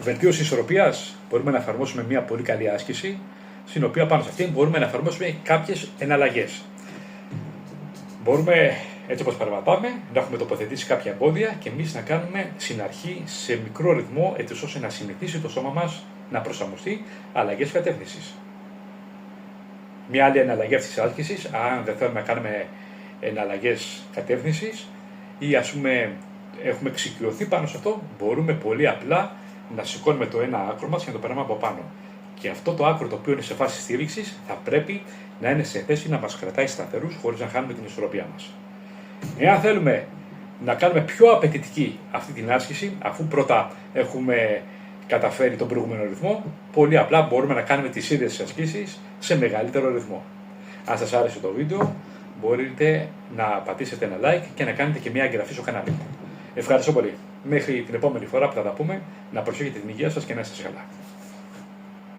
βελτίωση ισορροπίας, μπορούμε να εφαρμόσουμε μια πολύ καλή άσκηση, στην οποία πάνω σε αυτή μπορούμε να εφαρμόσουμε κάποιες εναλλαγές. Μπορούμε, έτσι όπως περπατάμε, να έχουμε τοποθετήσει κάποια εμπόδια και εμείς να κάνουμε στην αρχή σε μικρό ρυθμό, έτσι ώστε να συνηθίσει το σώμα μας να προσαρμοστεί αλλαγές κατεύθυνσης. Μια άλλη εναλλαγή αυτής της άσκησης, αν δεν θέλουμε να κάνουμε εναλλαγές κατεύθυνσης ή ας πούμε έχουμε εξοικειωθεί πάνω σε αυτό, μπορούμε πολύ απλά να σηκώνουμε το ένα άκρο μας και να το περνάμε από πάνω. Και αυτό το άκρο το οποίο είναι σε φάση στήριξης θα πρέπει να είναι σε θέση να μας κρατάει σταθερούς χωρίς να χάνουμε την ισορροπία μας. Εάν θέλουμε να κάνουμε πιο απαιτητική αυτή την άσκηση, αφού πρώτα έχουμε καταφέρει τον προηγούμενο ρυθμό, πολύ απλά μπορούμε να κάνουμε τις ίδιες ασκήσεις σε μεγαλύτερο ρυθμό. Αν σας άρεσε το βίντεο, μπορείτε να πατήσετε ένα like και να κάνετε και μια εγγραφή στο κανάλι μου. Ευχαριστώ πολύ. Μέχρι την επόμενη φορά που θα τα πούμε, να προσέχετε την υγεία σας και να είστε καλά.